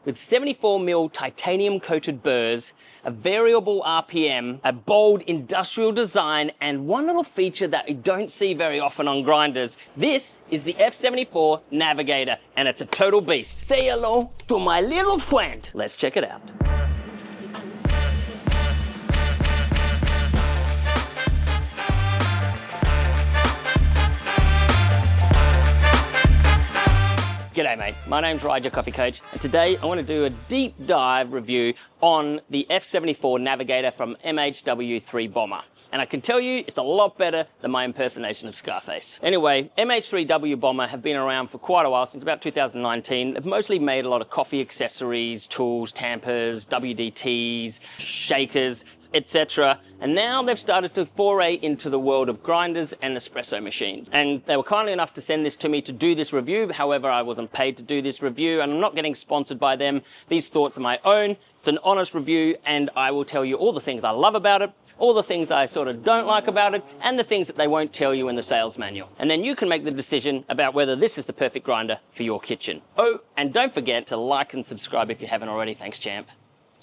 with 74mm titanium coated burrs, a variable RPM, a bold industrial design, and one little feature that you don't see very often on grinders. This is the F74 Navigator, and it's a total beast. Say hello to my little friend. Let's check it out. G'day mate, my name's Ryde, your coffee coach, and today I want to do a deep dive review on the F74 Navigator from MH3W Bomber. And I can tell you, it's a lot better than my impersonation of Scarface. Anyway, MH3W Bomber have been around for quite a while, since about 2019. They've mostly made a lot of coffee accessories, tools, tampers, WDTs, shakers, etc. And now they've started to foray into the world of grinders and espresso machines. And they were kind enough to send this to me to do this review. However, I wasn't paid to do this review, and I'm not getting sponsored by them. These thoughts are my own. It's an honest review, and I will tell you all the things I love about it, all the things I sort of don't like about it, and the things that they won't tell you in the sales manual. And then you can make the decision about whether this is the perfect grinder for your kitchen. Oh, and don't forget to like and subscribe if you haven't already. Thanks, champ.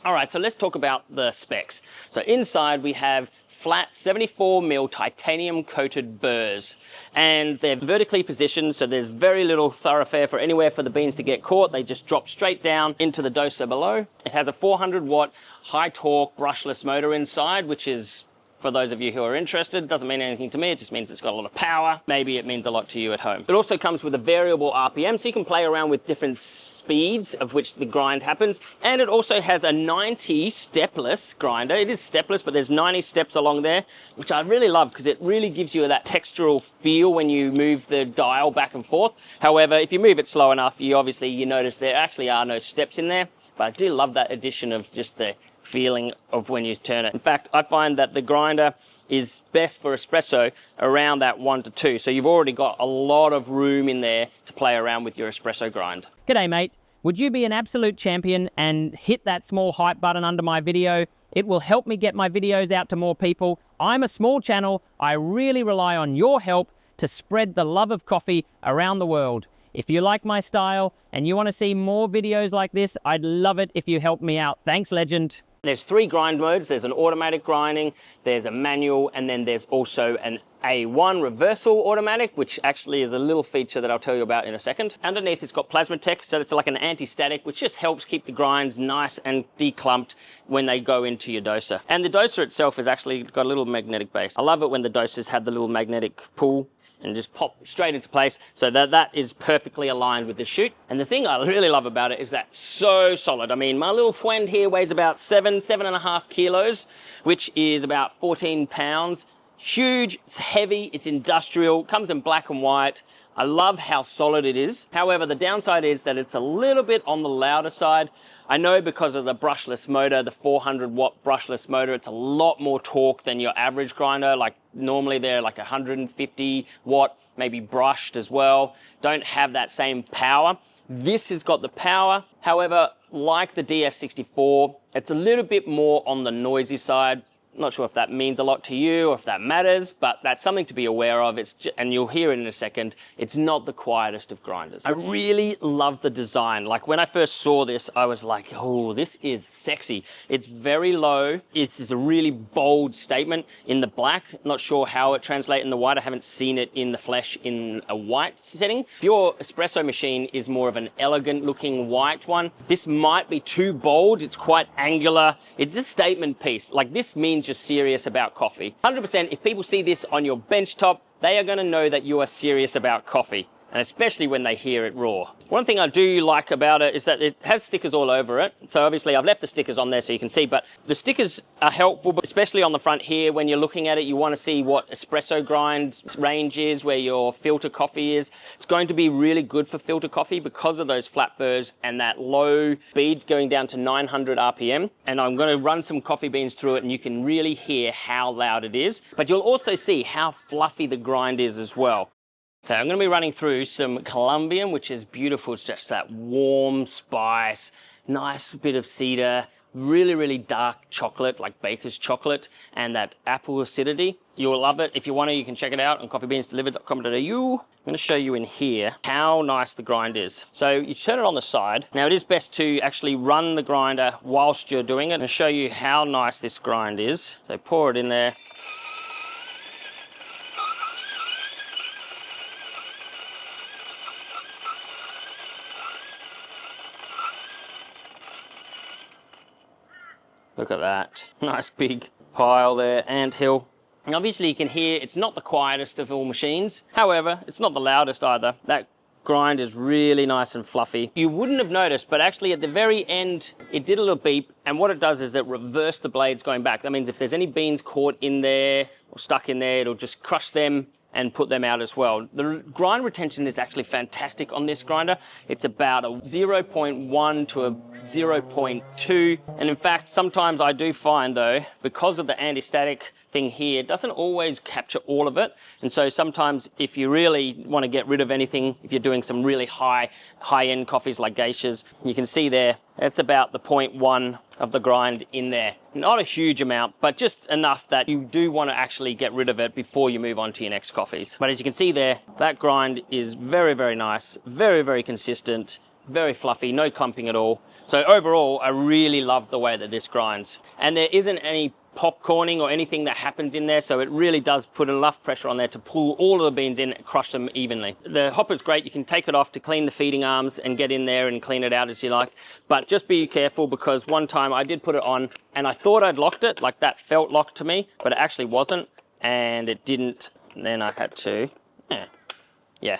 All right, so let's talk about the specs. So inside we have flat 74mm titanium coated burrs, and they're vertically positioned, so there's very little thoroughfare for anywhere for the beans to get caught. They just drop straight down into the doser below. It has a 400 watt high torque brushless motor inside, which is, for those of you who are interested, doesn't mean anything to me. It just means it's got a lot of power. Maybe it means a lot to you at home. It also comes with a variable RPM, so you can play around with different speeds of which the grind happens. And it also has a 90 stepless grinder. It is stepless, but there's 90 steps along there, which I really love because it really gives you that textural feel when you move the dial back and forth. However, if you move it slow enough, you notice there actually are no steps in there. But I do love that addition of just the feeling of when you turn it. In fact, I find that the grinder is best for espresso around that 1 to 2. So you've already got a lot of room in there to play around with your espresso grind. G'day mate, would you be an absolute champion and hit that small hype button under my video? It will help me get my videos out to more people. I'm a small channel. I really rely on your help to spread the love of coffee around the world. If you like my style and you want to see more videos like this, I'd love it if you help me out. Thanks, legend. There's 3 grind modes. There's an automatic grinding, there's a manual, and then there's also an A1 reversal automatic, which actually is a little feature that I'll tell you about in a second. Underneath it's got plasma tech, so it's like an anti-static, which just helps keep the grinds nice and declumped when they go into your doser. And the doser itself has actually got a little magnetic base. I love it when the dosers have the little magnetic pull and just pop straight into place, so that is perfectly aligned with the chute. And the thing I really love about it is that it's so solid. I mean, my little friend here weighs about 7.5 kilos, which is about 14 pounds. Huge, it's heavy, it's industrial, comes in black and white. I love how solid it is. However, the downside is that it's a little bit on the louder side. I know because of the brushless motor, the 400 watt brushless motor, it's a lot more torque than your average grinder. Like normally they're like 150 watt, maybe brushed as well. Don't have that same power. This has got the power. However, like the DF64, it's a little bit more on the noisy side. Not sure if that means a lot to you or if that matters, but that's something to be aware of. And you'll hear it in a second, it's not the quietest of grinders. I really love the design. Like when I first saw this, I was like, oh, this is sexy. It's very low. It's a really bold statement in the black. Not sure how it translates in the white. I haven't seen it in the flesh in a white setting. If your espresso machine is more of an elegant looking white one, this might be too bold. It's quite angular. It's a statement piece. Like this means you're serious about coffee. 100%, if people see this on your bench top, they are going to know that you are serious about coffee. and especially when they hear it raw. One thing I do like about it is that it has stickers all over it. So obviously I've left the stickers on there so you can see, but the stickers are helpful, but especially on the front here, when you're looking at it, you want to see what espresso grind range is, where your filter coffee is. It's going to be really good for filter coffee because of those flat burrs and that low speed going down to 900 RPM. And I'm going to run some coffee beans through it and you can really hear how loud it is, but you'll also see how fluffy the grind is as well. So I'm going to be running through some Colombian, which is beautiful. It's just that warm spice, nice bit of cedar, really, really dark chocolate, like baker's chocolate, and that apple acidity. You'll love it. If you want to, you can check it out on coffeebeansdelivered.com.au. I'm going to show you in here how nice the grind is. So you turn it on the side. Now it is best to actually run the grinder whilst you're doing it and show you how nice this grind is. So pour it in there. Look at that. Nice big pile there, anthill. And obviously you can hear it's not the quietest of all machines. However, it's not the loudest either. That grind is really nice and fluffy. You wouldn't have noticed, but actually at the very end, it did a little beep. And what it does is it reverses the blades going back. That means if there's any beans caught in there or stuck in there, it'll just crush them and put them out as well. The grind retention is actually fantastic on this grinder. It's about a 0.1 to a 0.2. And in fact, sometimes I do find though, because of the anti-static thing here, it doesn't always capture all of it. And so sometimes if you really want to get rid of anything, if you're doing some really high-end coffees like geishas, you can see there, that's about the 0.1 of the grind in there. Not a huge amount, but just enough that you do want to actually get rid of it before you move on to your next coffees. But as you can see there, that grind is very, very nice, very, very consistent, very fluffy, no clumping at all. So overall, I really love the way that this grinds. And there isn't any popcorning or anything that happens in there, so it really does put enough pressure on there to pull all of the beans in and crush them evenly. The hopper's great. You can take it off to clean the feeding arms and get in there and clean it out as you like, but just be careful, because one time I did put it on and I thought I'd locked it, like that felt locked to me, but it actually wasn't, and it didn't. And then I had to, yeah.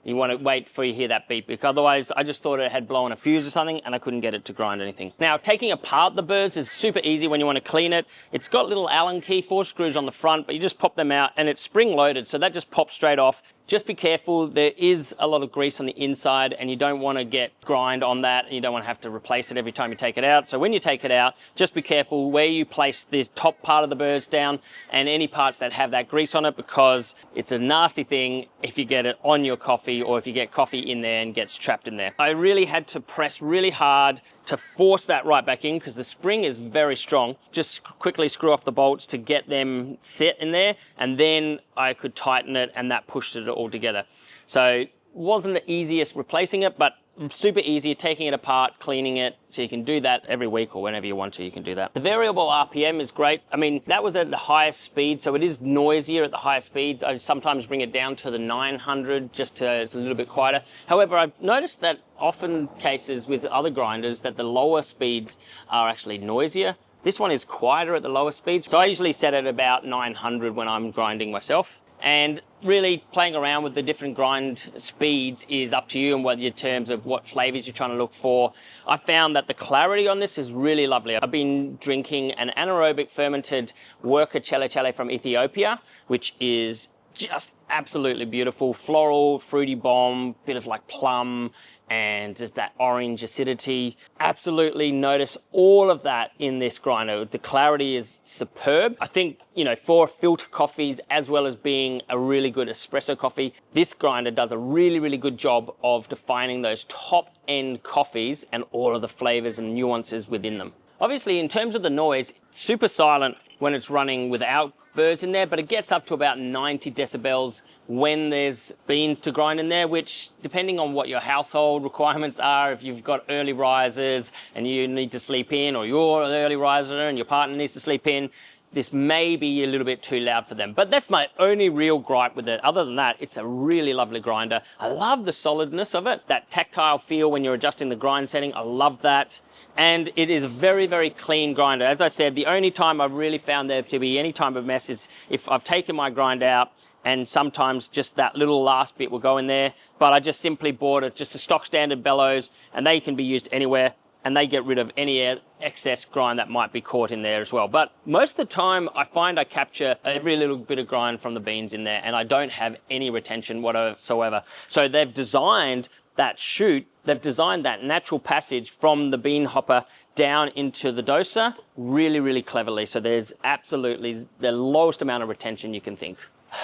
You want to wait before you hear that beep, because otherwise I just thought it had blown a fuse or something and I couldn't get it to grind anything. Now, taking apart the burrs is super easy when you want to clean it. It's got little Allen key 4 screws on the front, but you just pop them out and it's spring loaded, so that just pops straight off. Just be careful, there is a lot of grease on the inside and you don't want to get grind on that, and you don't want to have to replace it every time you take it out. So when you take it out, just be careful where you place this top part of the burrs down and any parts that have that grease on it, because it's a nasty thing if you get it on your coffee or if you get coffee in there and gets trapped in there. I really had to press really hard to force that right back in, because the spring is very strong. Just quickly screw off the bolts to get them set in there, and then I could tighten it, and that pushed it all together. So wasn't the easiest replacing it, but super easy taking it apart, cleaning it, so you can do that every week or whenever you want to, you can do that. The variable RPM is great. I mean, that was at the highest speed, so it is noisier at the highest speeds. I sometimes bring it down to the 900 just to, it's a little bit quieter. However, I've noticed that often cases with other grinders that the lower speeds are actually noisier. This one is quieter at the lower speeds, so I usually set it about 900 when I'm grinding myself. And really playing around with the different grind speeds is up to you and what your terms of what flavors you're trying to look for. I found that the clarity on this is really lovely. I've been drinking an anaerobic fermented worker chele chele from Ethiopia, which is just absolutely beautiful. Floral, fruity bomb, bit of like plum, and just that orange acidity. Absolutely notice all of that in this grinder. The clarity is superb. I think, you know, for filter coffees as well as being a really good espresso coffee, this grinder does a really, really good job of defining those top end coffees and all of the flavors and nuances within them. Obviously, in terms of the noise, it's super silent when it's running without burrs in there, but it gets up to about 90 decibels when there's beans to grind in there, which depending on what your household requirements are, if you've got early risers and you need to sleep in, or you're an early riser and your partner needs to sleep in, this may be a little bit too loud for them. But that's my only real gripe with it. Other than that, it's a really lovely grinder. I love the solidness of it, that tactile feel when you're adjusting the grind setting. I love that. And it is a very, very clean grinder. As I said, the only time I've really found there to be any type of mess is if I've taken my grind out, and sometimes just that little last bit will go in there. But I just simply bought it, just a stock standard bellows, and they can be used anywhere, and they get rid of any excess grind that might be caught in there as well. But most of the time, I find I capture every little bit of grind from the beans in there, and I don't have any retention whatsoever. So they've designed that chute, they've designed that natural passage from the bean hopper down into the doser really, really cleverly. So there's absolutely the lowest amount of retention you can think.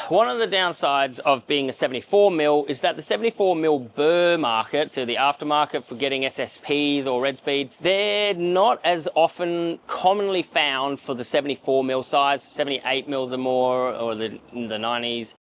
One of the downsides of being a 74mm is that the 74mm burr market, so the aftermarket for getting SSPs or red speed, they're not as often commonly found for the 74mm size. 78mm or more, or the 90s.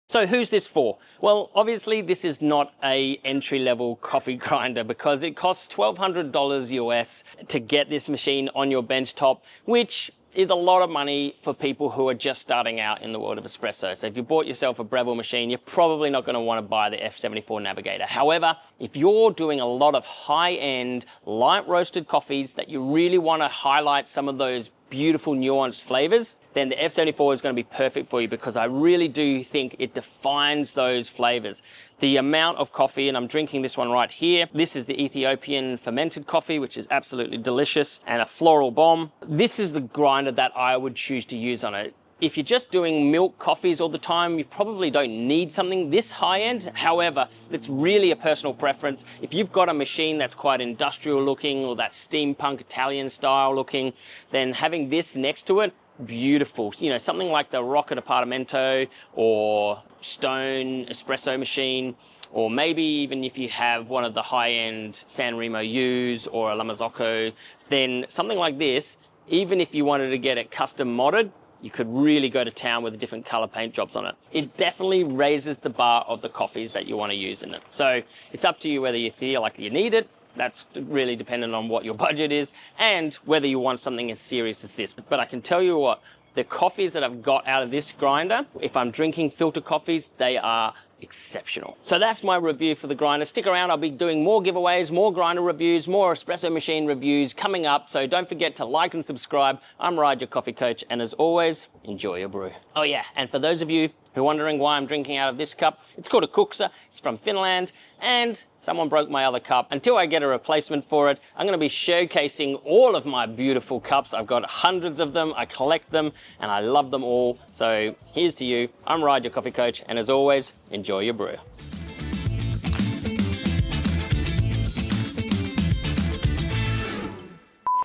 So who's this for? Well, obviously this is not a entry-level coffee grinder because it costs $1,200 US to get this machine on your bench top, which is a lot of money for people who are just starting out in the world of espresso. So if you bought yourself a Breville machine, you're probably not going to want to buy the F74 Navigator. However, if you're doing a lot of high-end, light roasted coffees that you really want to highlight some of those beautiful nuanced flavors, then the F74 is going to be perfect for you because I really do think it defines those flavors. The amount of coffee, and I'm drinking this one right here. This is the Ethiopian fermented coffee, which is absolutely delicious, and a floral bomb. This is the grinder that I would choose to use on it. If you're just doing milk coffees all the time, you probably don't need something this high end. However, it's really a personal preference. If you've got a machine that's quite industrial looking or that steampunk Italian style looking, then having this next to it, beautiful. You know, something like the Rocket Apartamento or Stone espresso machine, or maybe even if you have one of the high-end San Remo U's or a La Marzocco, then something like this, even if you wanted to get it custom modded, you could really go to town with the different color paint jobs on it. It definitely raises the bar of the coffees that you want to use in it. So it's up to you whether you feel like you need it. That's really dependent on what your budget is and whether you want something as serious as this. But I can tell you what, the coffees that I've got out of this grinder, if I'm drinking filter coffees, they are exceptional. So that's my review for the grinder. Stick around, I'll be doing more giveaways, more grinder reviews, more espresso machine reviews coming up. So don't forget to like and subscribe. I'm Ryde, your coffee coach, and as always, enjoy your brew. Oh yeah, and for those of you who are wondering why I'm drinking out of this cup, it's called a Kuksa. It's from Finland, and someone broke my other cup. Until I get a replacement for it, I'm gonna be showcasing all of my beautiful cups. I've got hundreds of them, I collect them, and I love them all. So here's to you. I'm Ryde, your coffee coach, and as always, enjoy your brew.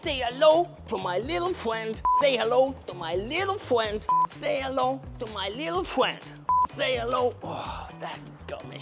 Say hello to my little friend. Say hello to my little friend. Say hello to my little friend. Say hello. Oh, that got me.